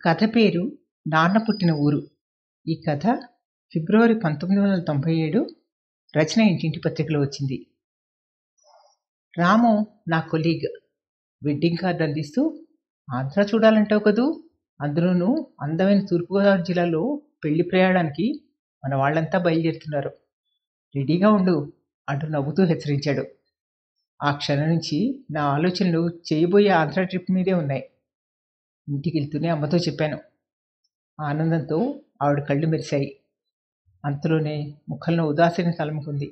కథ పేరు నాన్న పుట్టిన ఊరు. ఈ కథ ఫిబ్రవరి 1997 రచన ఇంటింటి పత్రికలో వచ్చింది. రాము నా కొలీగ్. వెడ్డింగ్ కార్డు అందిస్తూ, ఆంధ్ర చూడాలంటావు కదూ, అందులోనూ అందమైన తూర్పుగోదావరి జిల్లాలో పెళ్లి ప్రయాణానికి మన వాళ్ళంతా బయలుదేరుతున్నారు, రెడీగా ఉండు అంటూ నవ్వుతూ హెచ్చరించాడు. ఆ క్షణం నుంచి నా ఆలోచనలు చేయబోయే ఆంధ్ర ట్రిప్ మీదే ఉన్నాయి. ఇంటికి వెళ్తూనే అమ్మతో చెప్పాను. ఆనందంతో ఆవిడ కళ్ళు మెరిశాయి. అంతలోనే ముఖంలో ఉదాసీన తలముకుంది.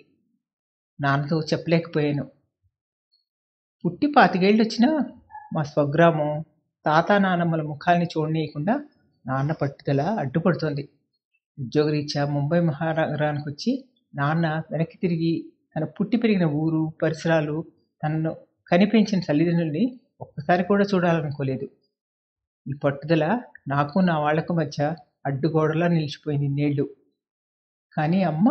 నాన్నతో చెప్పలేకపోయాను. పుట్టి 25 ఏళ్ళు వచ్చినా మా స్వగ్రామం, తాత నానమ్మల ముఖాల్ని చూడనీయకుండా నాన్న పట్టుదల అడ్డుపడుతోంది. ఉద్యోగరీత్యా ముంబై మహానగరానికి వచ్చి నాన్న వెనక్కి తిరిగి తన పుట్టి పెరిగిన ఊరు, పరిసరాలు, తనను కనిపించిన తల్లిదండ్రుల్ని ఒక్కసారి కూడా చూడాలనుకోలేదు. ఈ పట్టుదల నాకు నా వాళ్లకు మధ్య అడ్డుగోడలా నిలిచిపోయింది ఇన్నేళ్ళు. కానీ అమ్మ,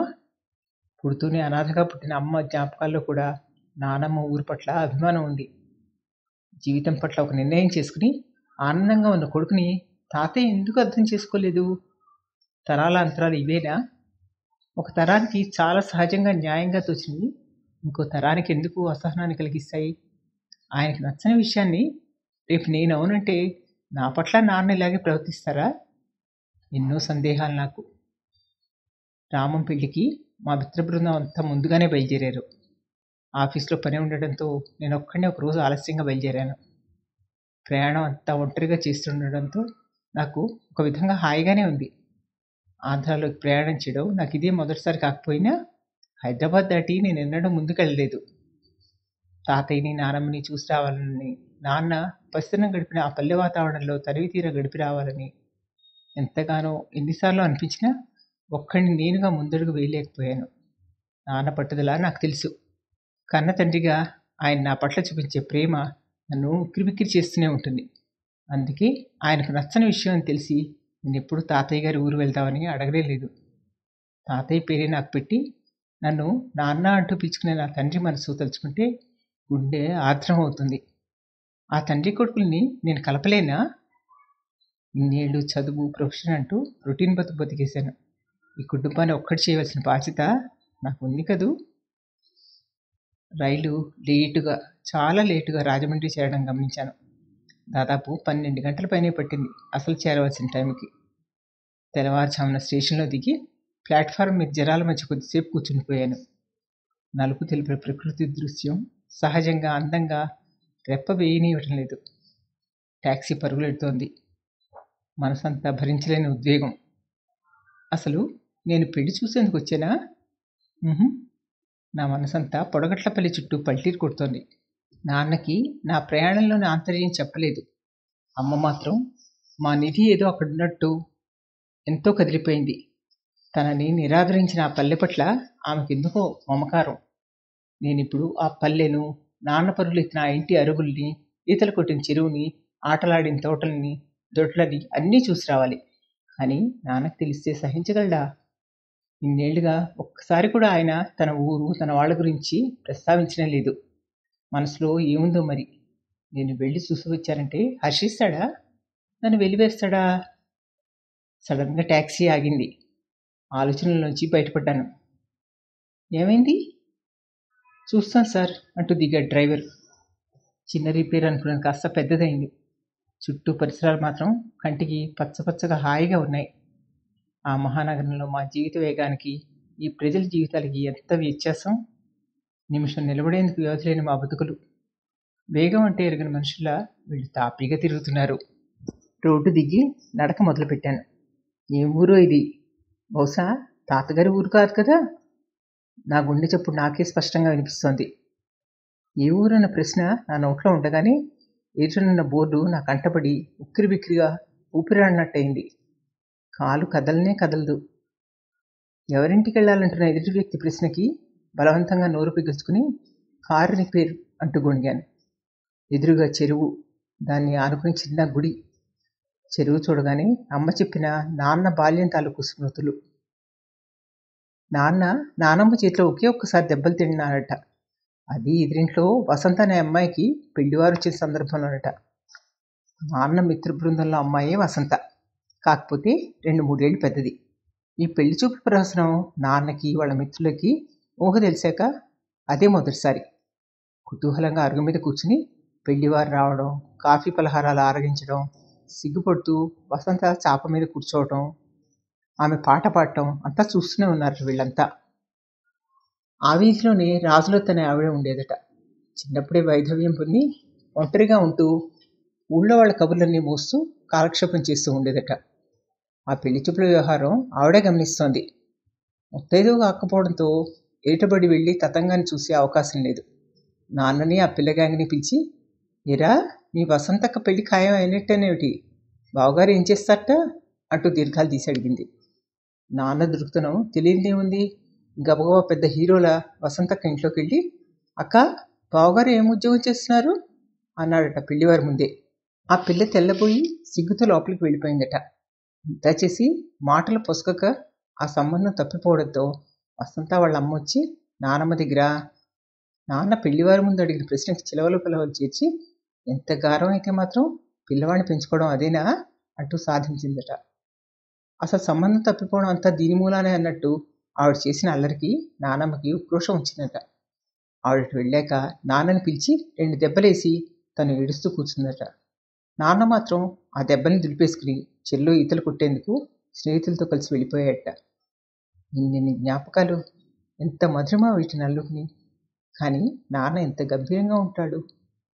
పుడుతూనే అనాథగా పుట్టిన అమ్మ జ్ఞాపకాల్లో కూడా నానమ్మ ఊరు పట్ల అభిమానం ఉంది. జీవితం పట్ల ఒక నిర్ణయం చేసుకుని ఆనందంగా ఉన్న కొడుకుని తాతయ్య ఎందుకు అర్థం చేసుకోలేదు? తరాల అంతరాలు ఇవేనా? ఒక తరానికి చాలా సహజంగా న్యాయంగా తోచినవి ఇంకో తరానికి ఎందుకు అసహనాన్ని కలిగిస్తాయి? ఆయనకి నచ్చని విషయాన్ని రేపు నేను అవునంటే నా పట్ల నాన్న ఇలాగే ప్రవర్తిస్తారా? ఎన్నో సందేహాలు నాకు. రామం పెళ్లికి మా మిత్ర బృందం అంతా ముందుగానే బయలుదేరారు. ఆఫీస్లో పని ఉండడంతో నేను ఒక్కడే ఒకరోజు ఆలస్యంగా బయలుదేరాను. ప్రయాణం అంతా ఒంటరిగా చేస్తుండడంతో నాకు ఒక విధంగా హాయిగానే ఉంది. ఆంధ్రాలోకి ప్రయాణం చేయడం నాకు ఇదే మొదటిసారి కాకపోయినా హైదరాబాద్ దాటి నేను ఎన్నడూ ముందుకెళ్ళలేదు. తాతయ్యని నానమ్మని చూసి రావాలని, నాన్న పసితనం గడిపిన ఆ పల్లె వాతావరణంలో తనివి తీర గడిపి రావాలని ఎంతగానో ఎన్నిసార్లు అనిపించినా ఒక్కడిని నేనుగా ముందడుగు వేయలేకపోయాను. నాన్న పట్టుదల నాకు తెలుసు. కన్న తండ్రిగా ఆయన నా పట్ల చూపించే ప్రేమ నన్ను ఉక్కిరిబిక్కిరి చేస్తూనే ఉంటుంది. అందుకే ఆయనకు నచ్చని విషయం అని తెలిసి నేను ఎప్పుడూ తాతయ్య గారి ఊరు వెళ్దామని అడగలే లేదు. తాతయ్య పేరే నాకు పెట్టి నన్ను నాన్న అంటూ పిలుచుకునే నా తండ్రి మనసు తలుచుకుంటే గుండె ఆర్ద్రం అవుతుంది. ఆ తండ్రి కొడుకుల్ని నేను కలపలేనా? ఇన్నేళ్ళు చదువు, ప్రొఫెషన్ అంటూ రొటీన్ బతికేశాను. ఈ కుటుంబాన్ని ఒక్కటి చేయవలసిన బాధ్యత నాకు ఉంది కదూ. రైలు చాలా లేటుగా రాజమండ్రి చేరడం గమనించాను. దాదాపు 12 గంటల పైనే పట్టింది అసలు చేరవలసిన టైంకి. తెల్లవారుజామున స్టేషన్లో దిగి ప్లాట్ఫారం మీద జనాల మధ్య కొద్దిసేపు కూర్చునిపోయాను. నలుపు తెలిపిన ప్రకృతి దృశ్యం సహజంగా అందంగా రెప్ప వేయనివ్వటం లేదు. ట్యాక్సీ పరుగులెడుతోంది. మనసంతా భరించలేని ఉద్వేగం. అసలు నేను పెళ్లి చూసేందుకు వచ్చానా? నా మనసంతా పొడగట్లపల్లి చుట్టూ పల్టీలు కొడుతోంది. నాన్నకి నా ప్రయాణంలోని ఆంతర్యం చెప్పలేదు. అమ్మ మాత్రం మా నిధి ఏదో అక్కడున్నట్టు ఎంతో కదిలిపోయింది. తనని నిరాదరించిన ఆ పల్లె పట్ల ఆమెకెందుకో మమకారం. నేనిప్పుడు ఆ పల్లెను, నాన్న పరుగులెత్తిన ఆ ఇంటి అరుగుల్ని, ఈతలు కొట్టిన చెరువుని, ఆటలాడిన తోటల్ని, దొడ్లని అన్నీ చూసి రావాలి. కానీ నాన్నకు తెలిస్తే సహించగలడా? ఇన్నేళ్లుగా ఒక్కసారి కూడా ఆయన తన ఊరు, తన వాళ్ళ గురించి ప్రస్తావించడం లేదు. మనసులో ఏముందో మరి. నేను వెళ్ళి చూసి వచ్చానంటే హర్షిస్తాడా? నన్ను వెలివేస్తాడా? సడన్గా ట్యాక్సీ ఆగింది. ఆలోచనలోంచి బయటపడ్డాను. ఏమైంది? చూస్తాను సార్ అంటూ దిగాడు డ్రైవర్. చిన్న రిపేర్ అనుకున్నాను, కాస్త పెద్దదైంది. చుట్టూ పరిసరాలు మాత్రం కంటికి పచ్చపచ్చగా హాయిగా ఉన్నాయి. ఆ మహానగరంలో మా జీవిత వేగానికి, ఈ ప్రజల జీవితాలకి ఎంత వ్యత్యాసం! నిమిషం నిలబడేందుకు వ్యవధిలేని మా బతుకులు. వేగం అంటే ఎరగని మనుషుల్లా వీళ్ళు తాపీగా తిరుగుతున్నారు. రోడ్డు దిగి నడక మొదలుపెట్టాను. ఏం ఊరో ఇది? బహుశా తాతగారి ఊరు కాదు కదా? నా గుండె చప్పుడు నాకే స్పష్టంగా వినిపిస్తోంది. ఏ ఊరన్న ప్రశ్న నా నోట్లో ఉండగానే ఎదురున్న బోర్డు నా కంటపడి ఉక్కిరిబిక్కిరిగా ఊపిరాడినట్టయింది. కాలు కదలనే కదలదు. ఎవరింటికి వెళ్ళాలంటున్న ఎదుటి వ్యక్తి ప్రశ్నకి బలవంతంగా నోరు పిగుల్చుకుని కారు రిపేర్ అంటూ గొణిగాను. ఎదురుగా చెరువు, దాన్ని ఆనుకుని చిన్న గుడి. చెరువు చూడగానే అమ్మ చెప్పిన నాన్న బాల్యం తాలూకు స్మృతులు. నానమ్మ చేతిలో ఒకే ఒక్కసారి దెబ్బలు తిన్నాడట. అది ఎదురింట్లో వసంత అనే అమ్మాయికి పెళ్లివారు వచ్చిన సందర్భంలోనట. నాన్న మిత్ర బృందంలో అమ్మాయే వసంత. కాకపోతే 2-3 ఏళ్ళు పెద్దది. ఈ పెళ్లి చూపుల ప్రహసనం నాన్నకి, వాళ్ళ మిత్రులకి ఊహ తెలిసాక అదే మొదటిసారి. కుతూహలంగా అరుగు మీద కూర్చుని పెళ్లివారు రావడం, కాఫీ పలహారాలు ఆరగించడం, సిగ్గుపడుతూ వసంత చాప మీద కూర్చోవటం, ఆమె పాట పాడటం అంతా చూస్తూనే ఉన్నారు వీళ్ళంతా. ఆ వీధిలోనే రాజులొత్త అనే ఆవిడ ఉండేదట. చిన్నప్పుడే వైధవ్యం పొంది ఒంటరిగా ఉంటూ ఊళ్ళో వాళ్ళ కబుర్లన్నీ మోస్తూ కాలక్షేపం చేస్తూ ఉండేదట. ఆ పెళ్లి చూపుల వ్యవహారం ఆవిడే గమనిస్తోంది. ముత్తైదువు కాకపోవడంతో ఏటబడి వెళ్ళి తతంగాన్ని చూసే అవకాశం లేదు. నాన్నని ఆ పిల్లగాంగిని పిలిచి, ఏరా మీ వసంతక్క పెళ్లి ఖాయం అయినట్టేనేమిటి, బావగారు ఏం చేస్తారట అంటూ దీర్ఘాలు తీసి అడిగింది. నాన్న దృక్తనం తెలియదేముంది, గబగబా పెద్ద హీరోలా వసంతక్క ఇంట్లోకి వెళ్ళి, అక్క బావగారు ఏం ఉద్యోగం చేస్తున్నారు అన్నాడట పెళ్లివారి ముందే. ఆ పిల్ల తెల్లబోయి సిగ్గుతో లోపలికి వెళ్ళిపోయిందట. ఇంత చేసి మాటలు పొసగక ఆ సంబంధం తప్పిపోవడంతో వసంత వాళ్ళ అమ్మ వచ్చి నానమ్మ దగ్గర నాన్న పెళ్లివారి ముందు అడిగిన ప్రశ్నకి చిలవలు పిలవలు చేర్చి, ఎంత గారం అయితే మాత్రం పిల్లవాడిని పెంచుకోవడం అదేనా అంటూ సాధించిందట. అసలు సంబంధం తప్పిపోవడం అంతా దీని మూలానే అన్నట్టు ఆవిడ చేసిన అల్లరికి నానమ్మకి ఉక్రోషం వచ్చిందట. ఆవిడ వెళ్ళాక నాన్నని పిలిచి 2 దెబ్బలేసి తను ఏడుస్తూ కూర్చుందట. నాన్న మాత్రం ఆ దెబ్బల్ని దులిపేసుకుని చెల్లో ఈతలు కొట్టేందుకు స్నేహితులతో కలిసి వెళ్ళిపోయాడట. ఇన్ని జ్ఞాపకాలు, ఎంత మధురమా వీటిని అల్లుకుని. కానీ నాన్న ఎంత గంభీరంగా ఉంటాడు.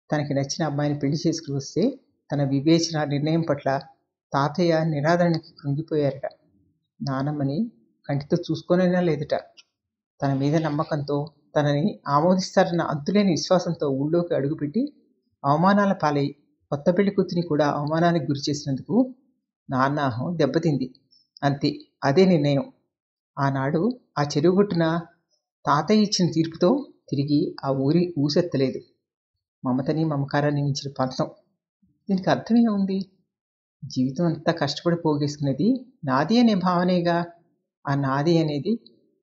తనకి నచ్చిన అమ్మాయిని పెళ్లి చేసుకుని వస్తే తన వివేచన నిర్ణయం పట్ల తాతయ్య నిరాదరణకి కృంగిపోయారట. నానమ్మని కంటితో చూసుకోనైనా లేదట. తన మీద నమ్మకంతో తనని ఆమోదిస్తారన్న అంతులేని విశ్వాసంతో ఊళ్ళోకి అడుగుపెట్టి అవమానాల పాలై కొత్త పెళ్లి కూతురిని కూడా అవమానానికి గురి చేసినందుకు నాన్న అహం దెబ్బతింది. అంతే, అదే నిర్ణయం. ఆనాడు ఆ చెరువుగొట్టున తాతయ్య ఇచ్చిన తీర్పుతో తిరిగి ఆ ఊరి ఊసెత్తలేదు. మమతని మమకారాన్ని మించిన పంతం. దీనికి అర్థం ఏముంది? జీవితం అంతా కష్టపడి పోగేసుకునేది నాది అనే భావనేగా. ఆ నాది అనేది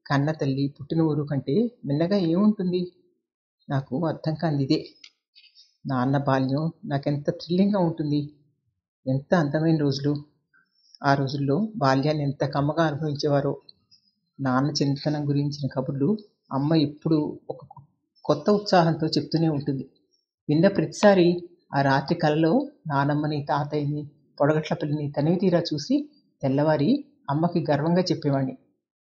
కన్న తల్లి పుట్టిన ఊరు కంటే మిన్నగా ఏముంటుంది? నాకు అర్థం కానిది ఇదే. నాన్న బాల్యం నాకెంత థ్రిల్లింగ్గా ఉంటుంది. ఎంత అందమైన రోజులు. ఆ రోజుల్లో బాల్యాన్ని ఎంత కమ్మగా అనుభవించేవారో. నాన్న చిన్నతనం గురించిన కబుర్లు అమ్మ ఎప్పుడూ ఒక కొత్త ఉత్సాహంతో చెప్తూనే ఉంటుంది. విన్న ప్రతిసారి ఆ రాత్రి కలలో నానమ్మని, తాతయ్యని, పొడగట్లపల్లిని తనివి తీరా చూసి తెల్లవారి అమ్మకి గర్వంగా చెప్పేవాణ్ణి,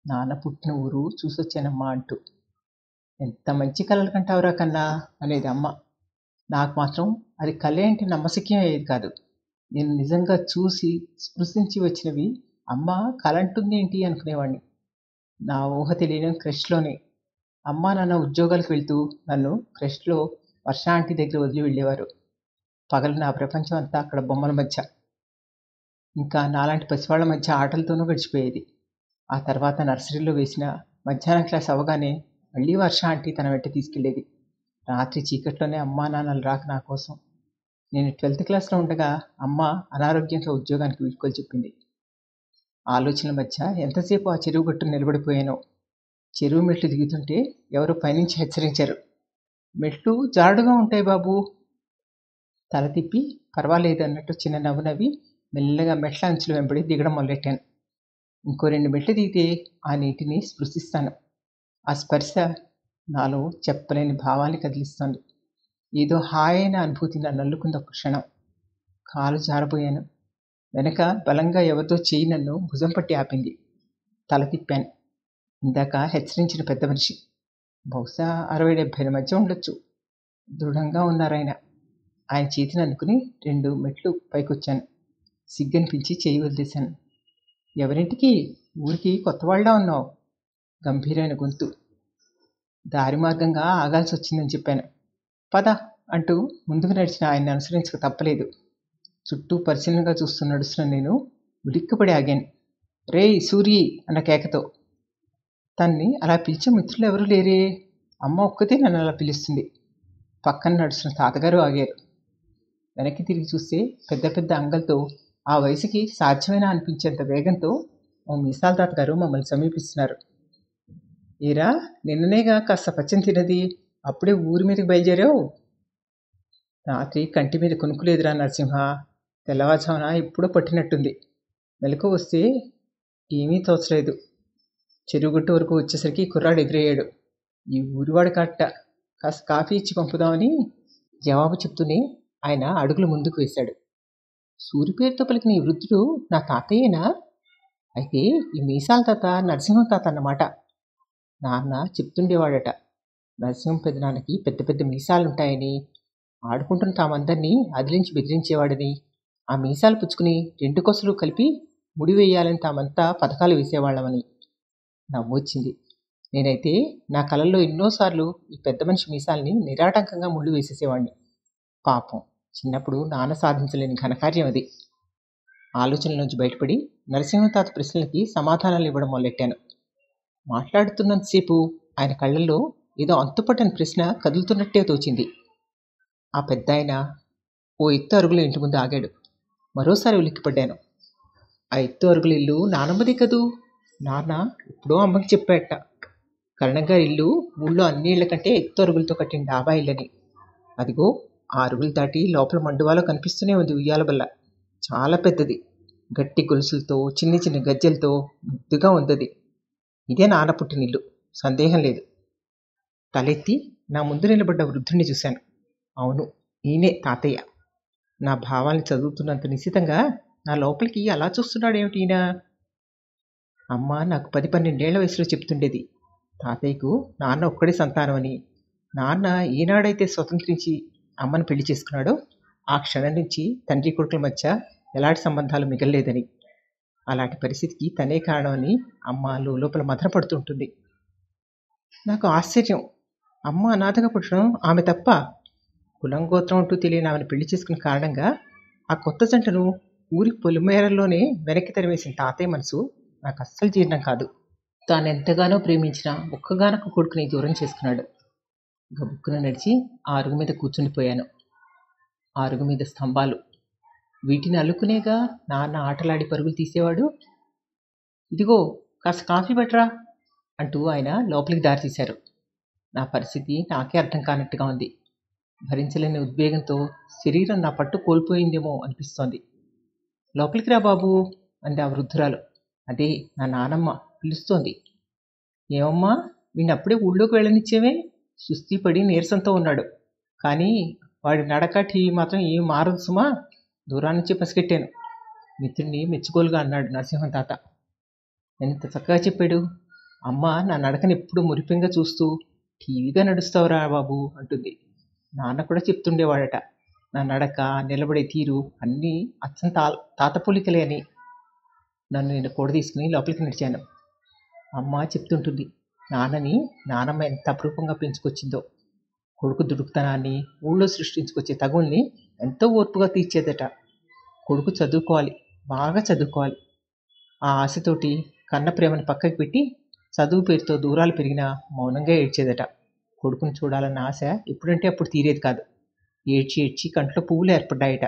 నాన్న పుట్టిన ఊరు చూసొచ్చానమ్మా అంటూ. ఎంత మంచి కలలు కంటావురా కన్నా అనేది అమ్మ. నాకు మాత్రం అది కలే అంటే నమ్మశక్యం అయ్యేది కాదు. నేను నిజంగా చూసి స్పృశించి వచ్చినవి అమ్మ కలంటుంది ఏంటి అనుకునేవాడిని. నా ఊహ తెలియడం క్రష్లోనే. అమ్మ నాన్న ఉద్యోగాలకు వెళ్తూ నన్ను క్రష్లో వర్ష ఆంటీ దగ్గర వదిలి వెళ్ళేవారు. పగలు నా ప్రపంచం అంతా అక్కడ బొమ్మల మధ్య, ఇంకా నాలాంటి పసివాళ్ల మధ్య ఆటలతోనూ గడిచిపోయేది. ఆ తర్వాత నర్సరీలో వేసిన మధ్యాహ్నం క్లాస్ అవగానే మళ్ళీ వర్ష ఆంటీ తన వెంట తీసుకెళ్లేది. రాత్రి చీకట్లోనే అమ్మా నాన్నలు రాక నా కోసం. నేను 12th క్లాస్లో ఉండగా అమ్మ అనారోగ్యంతో ఉద్యోగానికి వీడ్కోలు చెప్పింది. ఆలోచనల మధ్య ఎంతసేపు ఆ చెరువు గట్టున నిలబడిపోయానో. చెరువు మెట్లు దిగుతుంటే ఎవరో పైనుంచి హెచ్చరించారు, మెట్లు జారుడుగా ఉంటాయి బాబు. తల తిప్పి పర్వాలేదు అన్నట్టు చిన్న నవ్వు నవ్వి మెల్లగా మెట్ల అంచులు వెంబడి దిగడం మొదలెట్టాను. ఇంకో 2 మెట్లు దిగితే ఆ నీటిని స్పృశిస్తాను. ఆ స్పర్శ నాలో చెప్పలేని భావాన్ని కదిలిస్తోంది. ఏదో హాయైన అనుభూతి నన్ను అల్లుకుంది. ఒక క్షణం కాలు జారబోయాను. వెనక బలంగా ఎవరితో చేయి నన్ను భుజం పట్టి ఆపింది. తల తిప్పాను. ఇందాక హెచ్చరించిన పెద్ద మనిషి. బహుశా 60-70 మధ్య ఉండొచ్చు. దృఢంగా ఉన్నారాయన. ఆయన చేతిని అందుకుని 2 మెట్లు పైకొచ్చాను. సిగ్గనిపించి చేయి వదిలేశాను. ఎవరింటికి? ఊరికి కొత్తవాళ్ళ ఉన్నావు. గంభీరమైన గొంతు. దారి మార్గంగా ఆగాల్సి వచ్చిందని చెప్పాను. పద అంటూ ముందుకు నడిచిన ఆయన్ని అనుసరించక తప్పలేదు. చుట్టూ పరిశీలనగా చూస్తూ నడుస్తున్న నేను ఉలిక్కిపడి ఆగాను. రేయ్ సూరి అన్న కేకతో. తన్ని అలా పిలిచే మిత్రులు ఎవరూ లేరే. అమ్మ ఒక్కతే నన్ను అలా పిలుస్తుంది. పక్కన నడుస్తున్న తాతగారు ఆగారు. వెనక్కి తిరిగి చూస్తే పెద్ద పెద్ద అంగలతో ఆ వయసుకి సాధ్యమైన అనిపించేంత వేగంతో ఓ మీసాల తాతగారు మమ్మల్ని సమీపిస్తున్నారు. ఏరా, నిన్ననేగా కాస్త పచ్చని తినది, అప్పుడే ఊరి మీదకి బయలుదేరావు. రాత్రి కంటి మీద కొనుక్కులేదురా నరసింహ. తెల్లవారుజామున ఎప్పుడో పట్టినట్టుంది. మెలకువ వస్తే ఏమీ తోచలేదు. చెరువుగట్టు వరకు వచ్చేసరికి కుర్రాడు ఎదురయ్యాడు. ఈ ఊరివాడు కట్ట, కాస్త కాఫీ ఇచ్చి పంపుదామని జవాబు చెప్తూనే ఆయన అడుగులు ముందుకు వేశాడు. సూరి పేరుతో పలికిన ఈ వృద్ధుడు నా తాతయ్యేనా? అయితే ఈ మీసాల తాత నరసింహం తాత అన్నమాట. నాన్న చెప్తుండేవాడట, నరసింహం పెద్దనాన్నకి పెద్ద పెద్ద మీసాలుంటాయని, ఆడుకుంటున్న తామందరినీ అదిలించి బెదిరించేవాడని, ఆ మీసాలు పుచ్చుకుని 2 కొసలు కలిపి ముడి వేయాలని తామంతా పథకాలు వేసేవాళ్ళమని. నవ్వొచ్చింది. నేనైతే నా కలల్లో ఎన్నోసార్లు ఈ పెద్ద మనిషి మీసాల్ని నిరాటంకంగా ముళ్ళు వేసేసేవాడిని. పాపం, చిన్నప్పుడు నాన్న సాధించలేని ఘనకార్యం అది. ఆలోచనల నుంచి బయటపడి నరసింహం తాత ప్రశ్నలకి సమాధానాలు ఇవ్వడం మొదలెట్టాను. మాట్లాడుతున్నంతసేపు ఆయన కళ్ళల్లో ఏదో అంతుపట్టని ప్రశ్న కదులుతున్నట్టే తోచింది. ఆ పెద్దాయన ఓ ఎత్తు అరుగుల ఇంటి ముందు ఆగాడు. మరోసారి ఉలిక్కిపడ్డాను. ఆ ఎత్తు అరుగుల ఇల్లు నానమ్మది కదూ. నాన్న ఎప్పుడో అమ్మకి చెప్పాట, కరణంగారి ఇల్లు ఊళ్ళో అన్ని ఇళ్ల కంటే ఎత్తు అరుగులతో కట్టిన డాబా ఇల్లని. అదిగో ఆ అరుగులు దాటి లోపల మండువాలో కనిపిస్తూనే ఉంది ఉయ్యాల బల్ల. చాలా పెద్దది, గట్టి గొలుసులతో చిన్న చిన్న గజ్జలతో ముద్దుగా ఉందది. ఇదే నాన్న పుట్టినిల్లు, సందేహం లేదు. తలెత్తి నా ముందు నిలబడ్డ వృద్ధుణ్ణి చూశాను. అవును, ఈయనే తాతయ్య. నా భావాల్ని చదువుతున్నంత నిశితంగా నా లోపలికి అలా చూస్తున్నాడేమిటి ఈయన? అమ్మ నాకు 10-12 ఏళ్ల వయసులో చెప్తుండేది, తాతయ్యకు నాన్న ఒక్కడే సంతానం అని. నాన్న ఈనాడైతే స్వతంత్రించి అమ్మను పెళ్లి చేసుకున్నాడో ఆ క్షణం నుంచి తండ్రి కొడుకుల మధ్య ఎలాంటి సంబంధాలు మిగలలేదని. అలాంటి పరిస్థితికి తనే కారణమని అమ్మ లోపల మదనపడుతుంటుంది. నాకు ఆశ్చర్యం. అమ్మ అనాథగా పుట్టడం ఆమె తప్ప. కులం గోత్రం అంటూ తెలియని ఆమెను పెళ్లి చేసుకున్న కారణంగా ఆ కొత్త జంటను ఊరి పొలిమేరల్లోనే వెనక్కి తరివేసిన తాతయ్య మనసు నాకు అస్సలు జీర్ణం కాదు. తాను ఎంతగానో ప్రేమించిన ఒక్కగానొక్క కొడుకుని దూరం చేసుకున్నాడు. గబుక్కున నడిచి ఆ అరుగు మీద కూర్చుండిపోయాను. ఆ అరుగు మీద స్తంభాలు, వీటిని అల్లుకునేగా నాన్న ఆటలాడి పరుగులు తీసేవాడు. ఇదిగో కాస్త కాఫీ పట్రా అంటూ ఆయన లోపలికి దారి తీశారు. నా పరిస్థితి నాకే అర్థం కానట్టుగా ఉంది. భరించలేని ఉద్వేగంతో శరీరం నా పట్టు కోల్పోయిందేమో అనిపిస్తోంది. లోపలికి రా బాబు అంది ఆ వృద్ధురాలు. అదే నా నానమ్మ పిలుస్తోంది. ఏమమ్మా, వీణ్ణప్పుడే ఊళ్ళోకి వెళ్ళనిచ్చేవే? సుస్థి పడి నీరసంతో ఉన్నాడు. కానీ వాడి నడక టీవీ మాత్రం ఏమి మారదు సుమా. దూరాన్నించి పసిగట్టాను. మిత్రుడిని మెచ్చుకోలుగా అన్నాడు నరసింహం తాత. ఎంత చక్కగా చెప్పాడు. అమ్మ నా నడకని ఎప్పుడు మురిపెంగా చూస్తూ, టీవీగా నడుస్తావురా బాబు అంటుంది. నాన్న కూడా చెప్తుండేవాడట, నా నడక నిలబడే తీరు అన్నీ అచ్చం తాత పోలికలే అని. నన్ను నేను కూడా తీసుకుని లోపలికి నడిచాను. అమ్మ చెప్తుంటుంది, నాన్నని నానమ్మ ఎంత అపురూపంగా పెంచుకొచ్చిందో. కొడుకు దుడుకుతనాన్ని, ఊళ్ళో సృష్టించుకొచ్చే తగుల్ని ఎంతో ఓర్పుగా తీర్చేదట. కొడుకు చదువుకోవాలి, బాగా చదువుకోవాలి. ఆ ఆశతోటి కన్న ప్రేమను పక్కకి పెట్టి చదువు పేరుతో దూరాలు పెరిగినా మౌనంగా ఏడ్చేదట. కొడుకుని చూడాలన్న ఆశ ఎప్పుడంటే అప్పుడు తీరేది కాదు. ఏడ్చి ఏడ్చి కంట్లో పువ్వులు ఏర్పడ్డాయట.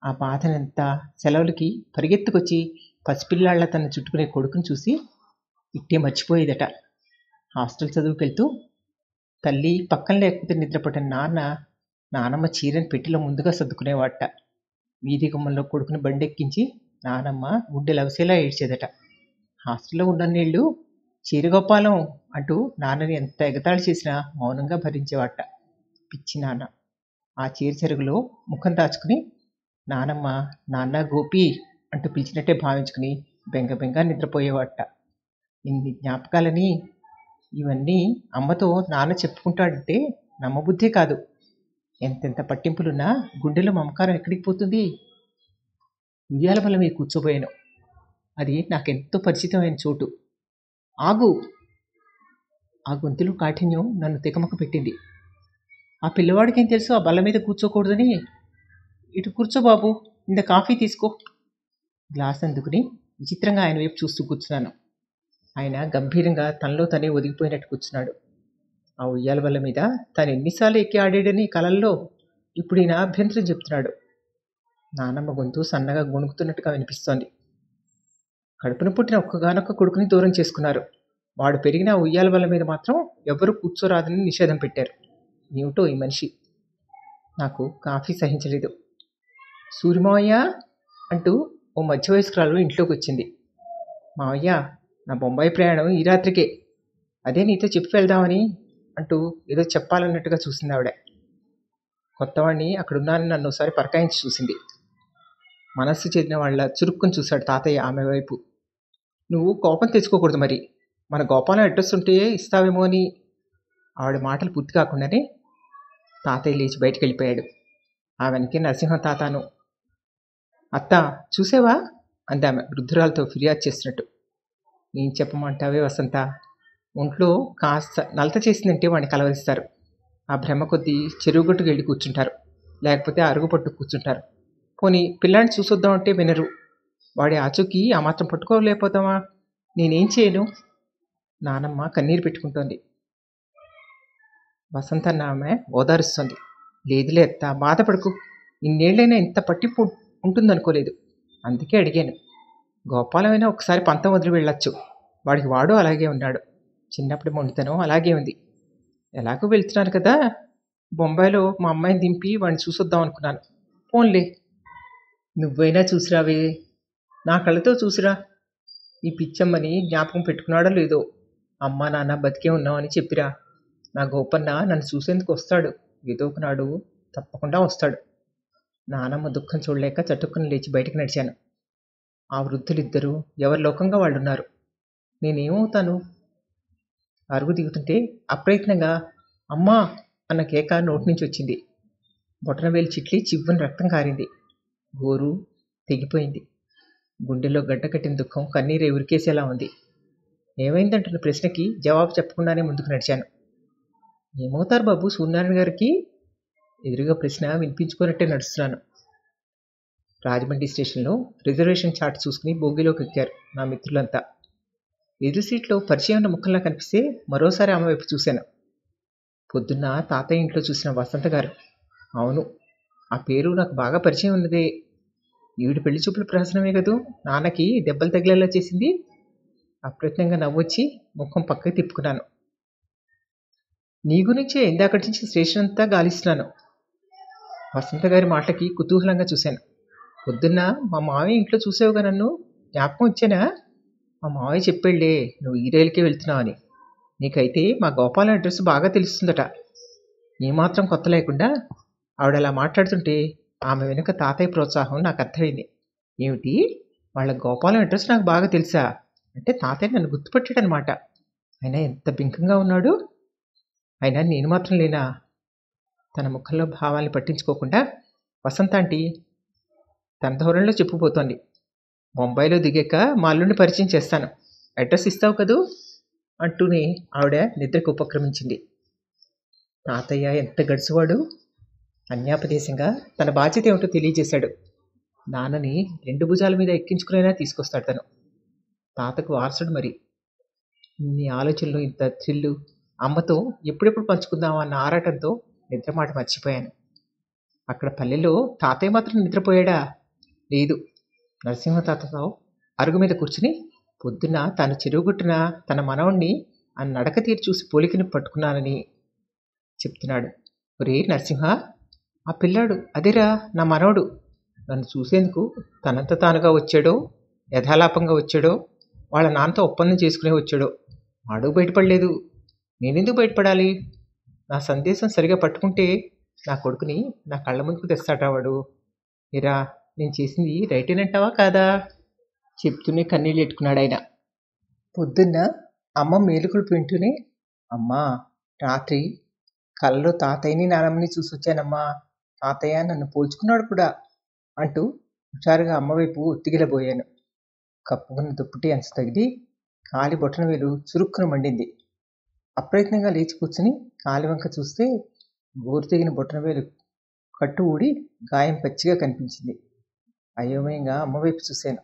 ఆ బాధనంతా సెలవులకి పరిగెత్తుకొచ్చి పసిపిల్లాళ్ల తన చుట్టుకునే కొడుకుని చూసి ఇట్టే మర్చిపోయేదట. హాస్టల్ చదువుకెళ్తూ తల్లి పక్కన లేకపోతే నిద్రపట్టిన నానమ్మ చీరని పెట్టిలో ముందుగా సర్దుకునేవాట. వీధి గుమ్మంలో కొడుకుని బండెక్కించి నానమ్మ గుడ్డెలవసేలా ఏడ్చేదట. హాస్టల్లో ఉన్నన్నేళ్ళు చీరగోపాలం అంటూ నాన్నని ఎంత ఎగతాళి చేసినా మౌనంగా భరించేవాట. పిచ్చి నాన్న. ఆ చీర చెరుగులో ముఖం దాచుకుని నానమ్మ నాన్న గోపి అంటూ పిలిచినట్టే భావించుకుని బెంగ బెంగా నిద్రపోయేవాట. ఇన్ని జ్ఞాపకాలని, ఇవన్నీ అమ్మతో నాన్న చెప్పుకుంటాడంటే నమ్మబుద్ధే కాదు. ఎంతెంత పట్టింపులున్నా గుండెలో మమకారం ఎక్కడికి పోతుంది? ఉయ్యాల బల్ల మీద కూర్చోబోయాను. అది నాకెంతో పరిచితమైన చోటు. ఆగు! ఆ గొంతులో కాఠిన్యం నన్ను తికమక పెట్టింది. ఆ పిల్లవాడికేం తెలుసు ఆ బల్ల మీద కూర్చోకూడదని? ఇటు కూర్చో బాబు, ఇంత కాఫీ తీసుకో. గ్లాస్ అందుకుని విచిత్రంగా ఆయన వైపు చూస్తూ కూర్చున్నాను. ఆయన గంభీరంగా తనలో తనే ఒదిగిపోయినట్టు కూర్చున్నాడు. ఆ ఉయ్యాల బల్ల మీద తను ఎన్నిసార్లు ఎక్కి ఆడాడని కలల్లో ఇప్పుడు ఈయన అభ్యంతరం చెప్తున్నాడు. నానమ్మ గొంతు సన్నగా గొణుకుతున్నట్టుగా వినిపిస్తోంది. కడుపున పుట్టిన ఒక్కగానొక్క కొడుకుని దూరం చేసుకున్నారు. వాడు పెరిగిన ఉయ్యాల బల్ల మీద మాత్రం ఎవరూ కూర్చోరాదని నిషేధం పెట్టారు. ఏమిటో ఈ మనిషి. నాకు కాఫీ సహించలేదు. సూరిమావయ్య అంటూ ఓ మధ్య వయస్కురాలు ఇంట్లోకి వచ్చింది. మావయ్య, నా బొంబాయి ప్రయాణం ఈ రాత్రికే, అదే నీతో చెప్పి వెళ్దామని అంటూ ఏదో చెప్పాలన్నట్టుగా చూసింది ఆవిడ. కొత్తవాడిని అక్కడున్నానని నన్ను ఒకసారి పరకాయించి చూసింది. మనస్సు చెందిన వాళ్ళ చురుక్కుని చూశాడు తాతయ్య ఆమె వైపు. నువ్వు కోపం తెచ్చుకోకూడదు మరి, మన గోపాలం అడ్రస్ ఉంటే ఇస్తావేమో అని. ఆవిడ మాటలు పూర్తి కాకుండానే తాతయ్య లేచి బయటికి వెళ్ళిపోయాడు. ఆ వెనకే నరసింహ తాతాను. అత్త చూసావా అంది ఆమె వృద్ధురాలతో ఫిర్యాదు చేసినట్టు. ఏం చెప్పమంటావే వసంత, ఒంట్లో కాస్త నలత చేసిందంటే వాడిని కలవరిస్తారు. ఆ భ్రమ కొద్దీ చెరువుగట్టుకు వెళ్ళి కూర్చుంటారు, లేకపోతే అరుగు పట్టు కూర్చుంటారు. పోనీ పిల్లాడిని చూసొద్దామంటే వినరు. వాడి ఆచూకీ ఆ మాత్రం పట్టుకోలేకపోతావా? నేనేం చేయను? నానమ్మ కన్నీరు పెట్టుకుంటోంది. వసంత అన్న ఆమె ఓదారుస్తుంది. లేదులే అత్త, బాధపడకు. ఇన్నేళ్ళైనా ఇంత పట్టింపు ఉంటుందనుకోలేదు. అందుకే అడిగాను. గోపాలమైనా ఒకసారి పంతం వదిలి వెళ్ళొచ్చు. వాడికి వాడు అలాగే ఉన్నాడు. చిన్నప్పటి మొండితనం అలాగే ఉంది. ఎలాగో వెళ్తున్నాను కదా, బొంబాయిలో మా అమ్మాయిని దింపి వాడిని చూసొద్దాం అనుకున్నాను. పోన్లే, నువ్వైనా చూసిరావే, నా కళ్ళతో చూసిరా. ఈ పిచ్చమ్మని జ్ఞాపకం పెట్టుకున్నాడో లేదో, అమ్మ నాన్న బతికే ఉన్నామని చెప్పిరా. నా గోపన్న నన్ను చూసేందుకు వస్తాడు, ఏదో ఒకనాడు తప్పకుండా వస్తాడు. నానమ్మ దుఃఖం చూడలేక చటుక్కుని లేచి బయటకు నడిచాను. ఆ వృద్ధులిద్దరూ ఎవరి లోకంగా వాళ్ళున్నారు. నేనేమవుతాను? అరుగు దిగుతుంటే అప్రయత్నంగా అమ్మా అన్న కేక నోటి నుంచి వచ్చింది. బొటనవేలు చిట్లి చివ్వుని రక్తం కారింది. గోరు తెగిపోయింది. గుండెలో గడ్డ కట్టిన దుఃఖం కన్నీరు ఉరికేసేలా ఉంది. ఏమైందంటున్న ప్రశ్నకి జవాబు చెప్పకుండానే ముందుకు నడిచాను. ఏమవుతారు బాబు సూర్యనారాయణ గారికి? ఎదురుగా ప్రశ్న వినిపించుకున్నట్టే నడుస్తున్నాను. రాజమండ్రి స్టేషన్లో రిజర్వేషన్ చార్ట్ చూసుకుని బోగిలోకి ఎక్కారు నా మిత్రులంతా. ఎదురు సీట్లో పరిచయం ఉన్న ముఖంలా కనిపిస్తే మరోసారి ఆమె వైపు చూశాను. పొద్దున్న తాతయ్య ఇంట్లో చూసిన వసంత గారు. అవును, ఆ పేరు నాకు బాగా పరిచయం ఉన్నదే. ఈవిడ పెళ్లి చూపుల ప్రహసనమే కదూ నాన్నకి దెబ్బలు తగిలేలా చేసింది. అప్రయత్నంగా నవ్వొచ్చి ముఖం పక్కకి తిప్పుకున్నాను. నీ గురించే ఇందాకటి నుంచి స్టేషన్ అంతా గాలిస్తున్నాను. వసంత గారి మాటలకి కుతూహలంగా చూశాను. పొద్దున్న మా మావయ్య ఇంట్లో చూసావుగా నన్ను, జ్ఞాపకం వచ్చానా? మా మావయ్య చెప్పాళ్లే నువ్వు ఈ రైలుకే వెళ్తున్నావని. నీకైతే మా గోపాలం అడ్రస్ బాగా తెలుస్తుందట. ఏమాత్రం కొత్త లేకుండా ఆవిడ అలా మాట్లాడుతుంటే ఆమె వెనుక తాతయ్య ప్రోత్సాహం నాకు అర్థమైంది. ఏమిటి, వాళ్ళ గోపాలం అడ్రస్ నాకు బాగా తెలుసా? అంటే తాతయ్య నన్ను గుర్తుపట్టాడనమాట. అయినా ఎంత బింకంగా ఉన్నాడు. అయినా నేను మాత్రం లేనా? తన ముఖంలో భావాల్ని పట్టించుకోకుండా వసంత ఆంటీ తన ధోరణిలో చెప్పుపోతోంది. బొంబాయిలో దిగాక మా అల్లుడిని పరిచయం చేస్తాను, అడ్రస్ ఇస్తావు కదూ అంటూనే ఆవిడ నిద్రకు ఉపక్రమించింది. తాతయ్య ఎంత గడుసువాడు. అన్యాపదేశంగా తన బాధ్యత ఏమిటో తెలియజేశాడు. నాన్నని 2 భుజాల మీద ఎక్కించుకునైనా తీసుకొస్తాడు తను. తాతకు వారసుడు మరి. ఇన్ని ఆలోచనలు, ఇంత థ్రిల్లు అమ్మతో ఎప్పుడెప్పుడు పంచుకుందామా అన్న ఆరాటంతో నిద్రమాట మర్చిపోయాను. అక్కడ పల్లెలో తాతయ్య మాత్రం నిద్రపోయాడా? లేదు. నరసింహ తాతతో అరుగు మీద కూర్చుని పొద్దున్న తాను చెరువుగుట్టున తన మనవణ్ణి ఆ నడక తీరు చూసి పోలికని పట్టుకున్నానని చెప్తున్నాడు. ఒరే నరసింహ, ఆ పిల్లాడు అదేరా నా మనవడు. నన్ను చూసేందుకు తనంత తానుగా వచ్చాడో, యథాలాపంగా వచ్చాడో, వాళ్ళ నాన్నతో ఒప్పందం చేసుకునే వచ్చాడో వాడు బయటపడలేదు. నేనెందుకు బయటపడాలి? నా సందేశం సరిగా పట్టుకుంటే నా కొడుకుని నా కళ్ళ ముందుకు తెస్తాడా వాడు? ఇరా, నేను చేసింది రైటేనంటావా కాదా? చెప్తూనే కన్నీళ్ళు ఎట్టుకున్నాడు ఆయన. పొద్దున్న అమ్మ మేలుకులు వింటూనే, అమ్మా రాత్రి కళ్ళలో తాతయ్యని నానమ్మని చూసొచ్చానమ్మా, తాతయ్య నన్ను పోల్చుకున్నాడు కూడా అంటూ హుషారుగా అమ్మ వైపు ఉత్తిగిలబోయాను. కప్పుకున్న దుప్పటి అంచు తగిలి కాలి బొటన వేలు చురుక్కున మండింది. అప్రయత్నంగా లేచి కూర్చుని కాలి వంక చూస్తే గోరు తెగిన బొటన వేలు కట్టు ఊడి గాయం పచ్చిగా కనిపించింది. అయోమయంగా అమ్మ వైపు చూశాను.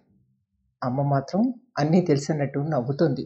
అమ్మ మాత్రం అన్నీ తెలిసినట్టు నవ్వుతోంది.